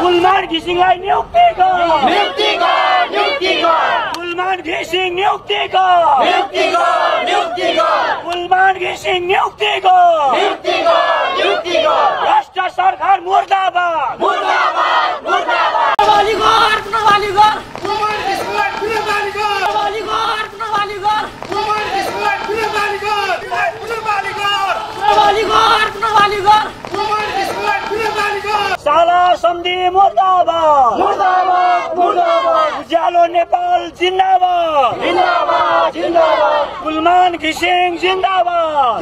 कुलमान घिसिङलाई नियुक्ति गर कुलमान घिसिङ नियुक्ति गर कुलमान घिसिङ नियुक्ति गर भ्रष्ट सरकार मुर्दाबाद साला सन्धि मुर्दाबाद उज्यालो नेपाल जिन्दाबाद कुलमान घिसिङ जिन्दाबाद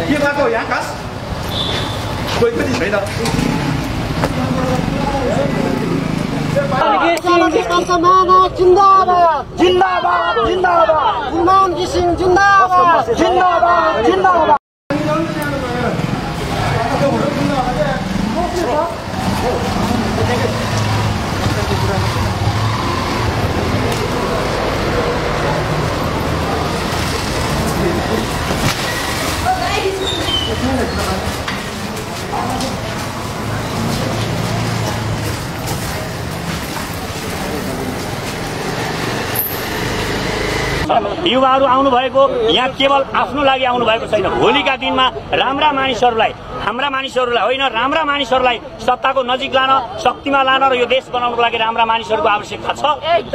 के भएको यहाँ खास कोही पनि छैन कुलमान घिसिङ जिन्दाबाद युवाहरू आउनु भएको यहाँ केवल आफ्नो लागि आउनु भएको छैन। भोलिका दिनमा हाम्रा मानिसहरूलाई होइन राम्रा मानिसहरूलाई सत्ताको नजिक लान, शक्तिमा लान र यो देश बनाउनको लागि राम्रा मानिसहरूको आवश्यकता छ।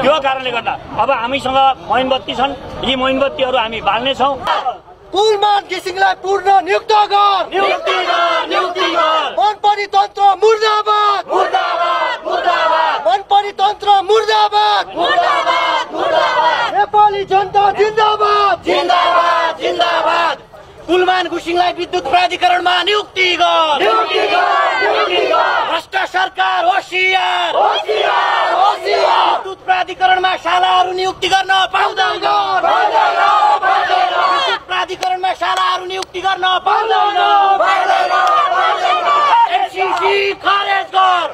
त्यो कारणले गर्दा अब हामीसँग मोमबत्ती छन्, यी मोमबत्तीहरू हामी बाल्नेछौँ। कुलमान घिसिङलाई पूर्ण नियुक्त गर मनपरी तन्त्र मुर्दाबाद मनपरी तन्त्र मुर्दाबाद नेपाली जनता जिन्दाबाद कुलमान घिसिङलाई विद्युत प्राधिकरणमा नियुक्ति गर भ्रष्ट सरकार होसियार विद्युत प्राधिकरणमा शालाहरू नियुक्ति गर्न पाउँदैन प्राधिकरणमा शालाहरू नियुक्ति गर्न पाउँदैन एमसीसी खारेज गर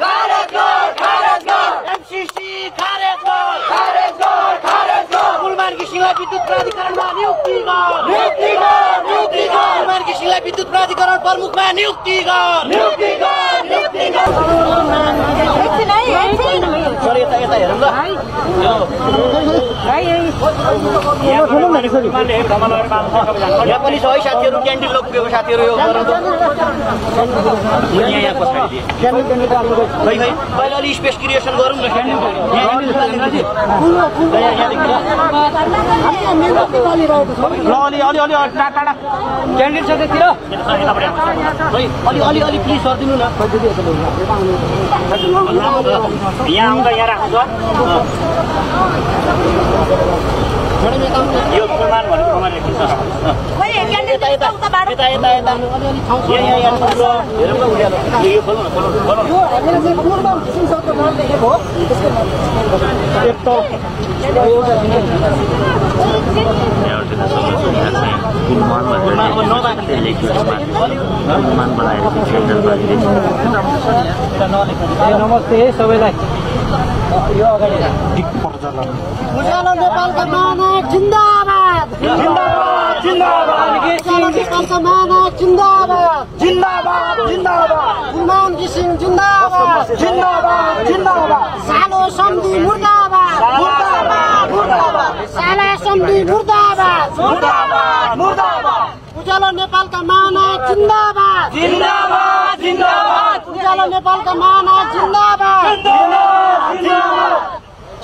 कुलमान घिसिङलाई विद्युत प्राधिकरणमा नियुक्ति गर कुलमान घिसिङलाई विद्युत प्राधिकरण प्रमुखमा नियुक्ति गर यहाँ पनि सबै साथीहरू क्यान्टिन लग्यो साथीहरू यो अहिले अलि स्पेस क्रिएसन गरौँ न अलि टाढा क्यान्टिन छ त्यतिर अलि प्लिज गरिदिनु न यहाँ आउँदा यहाँ राख्छ यो कुलमान भनेको कमान लेखिन्छ नमस्ते सबैलाई उज्यालो नेपालका महानायक जिन्दाबाद नेपालका महानायक जिन्दाबाद कुलमान घिसिङ जिन्दाबाद सालो सन्धि मुर्दाबाद साला सन्धि मुर्दाबाद उज्यालो नेपालका महानायक जिन्दाबाद उज्यालो नेपालका महानायक जिन्दाबाद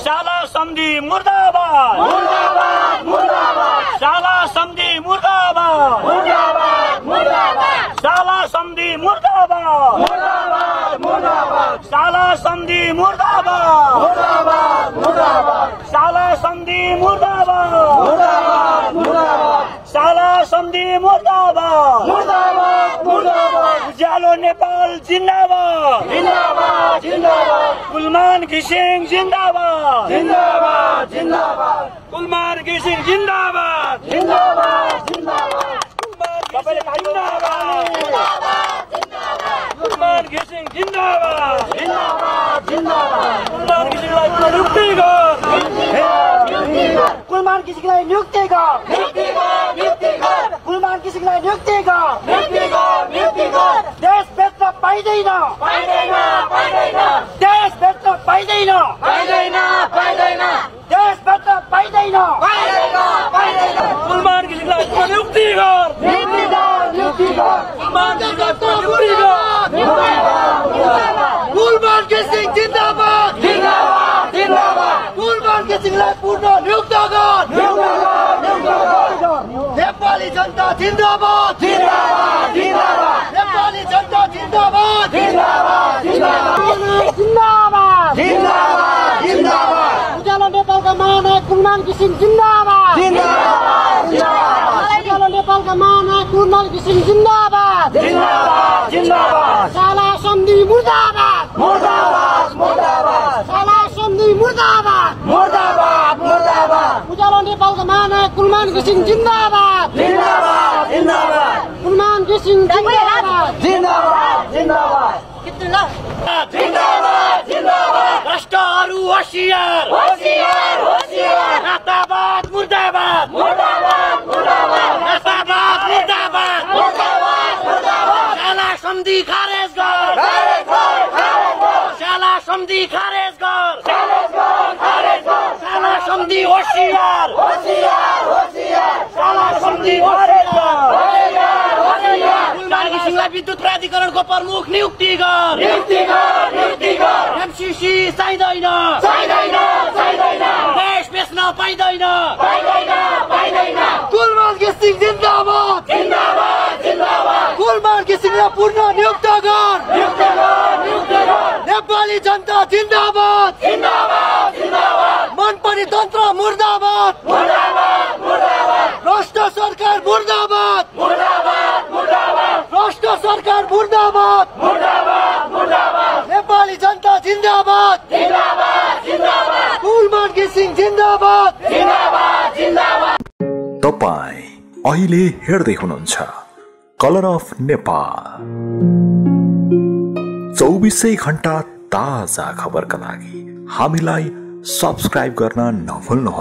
साला सम्धि मुर्दाबाद मुर्दाबाद मुर्दाबाद शाला सम्धि मुर्दाबाद मुर्दाबाद मुर्दाबाद शाला सम्धि मुर्दाबाद मुर्दाबाद मुर्दाबाद शाला सम्धि मुर्दाबाद मुर्दाबाद मुर्दाबाद शाला सम्धि मुर्दाबाद मुर्दाबाद मुर्दाबाद शाला सम्धि मुर्दाबाद मुर्दाबाद मुर्दाबाद उज्यालो नेपाल जिन्दाबाद जिन्दाबाद जिन्दाबाद कुलमान घिसिङ जिन्दाबाद जिन्दाबाद जिन्दाबाद कुलमान घिसिङ जिन्दाबाद जिन्दाबाद जिन्दाबाद सबैले कुलमान घिसिङ जिन्दाबाद जिन्दाबाद जिन्दाबाद कुलमान घिसिङलाई नियुक्ति गर कुलमान घिसिङलाई नियुक्ति गर कुलमान घिसिङलाई नियुक्ति गर देश बेच्न पाइँदैन देश बेच्न पाइँदैन देश बेच्न पाइँदैन कुलमान घिसिङलाई नियुक्ति गर कुलमान घिसिङलाई नियुक्ति गर कुलमान घिसिङ जिन्दाबाद जिन्दाबाद जिन्दाबाद कुलमान घिसिङलाई पूर्ण नियुक्त गर नेपाली जनता जिन्दाबाद जिन्दाबाद जिन्दाबाद नेपाली जनता जिन्दाबाद जिन्दाबाद जिन्दाबाद जिन्दाबाद जिन्दाबाद उज्यालो नेपालका महानायक कुलमान घिसिङ जिन्दाबाद जिन्दाबाद उज्यालो नेपालका महानायक कुलमान घिसिङ जिन्दाबाद जिन्दाबाद जिन्दाबाद शाला सम्धि मुर्दाबाद मुर्दाबाद मुर्दाबाद शाला सम्धि मुर्दाबाद मुर्दाबाद मुर्दाबाद उज्यालो नेपालका महानायक कुलमान घिसिङ जिन्दाबाद जिन्दाबाद जिन्दाबाद कुलमान घिसिङ जिन्दाबाद जिन्दाबाद जिन्दाबाद जिन्दाबाद जिन्दाबाद राष्ट्रहरू होसियार होसियार होसियार नाताबाद मुर्दाबाद मुर्दाबाद मुर्दाबाद नाताबाद मुर्दाबाद मुर्दाबाद मुर्दाबाद शाला सम्धि खारेज गर शाला सम्धि खारेज गर शाला सम्धि होसियार शाला सम्धि खारेज गर कुलमान घिसिङलाई विद्युत प्राधिकरणको प्रमुख नियुक्ति गर एमसीसी चाहिँदैन देश बेच्न पाइँदैन कुलमान घिसिङ जिन्दाबाद कुलमान घिसिङलाई पूर्ण नियुक्त गर नेपाली जनता जिन्दाबाद मनपरी तन्त्र मुर्दाबाद भ्रष्ट सरकार मुर्दाबाद भ्रष्ट सरकार मुर्दाबाद नेपाली जनता जिन्दाबाद कुलमान घिसिङ जिन्दाबाद तपाईं अहिले हेर्दै हुनुहुन्छ कलर अफ नेपाल 24 घण्टा ताजा खबरका लागि हामीलाई सब्स्क्राइब गर्न नभुल्नुहोला।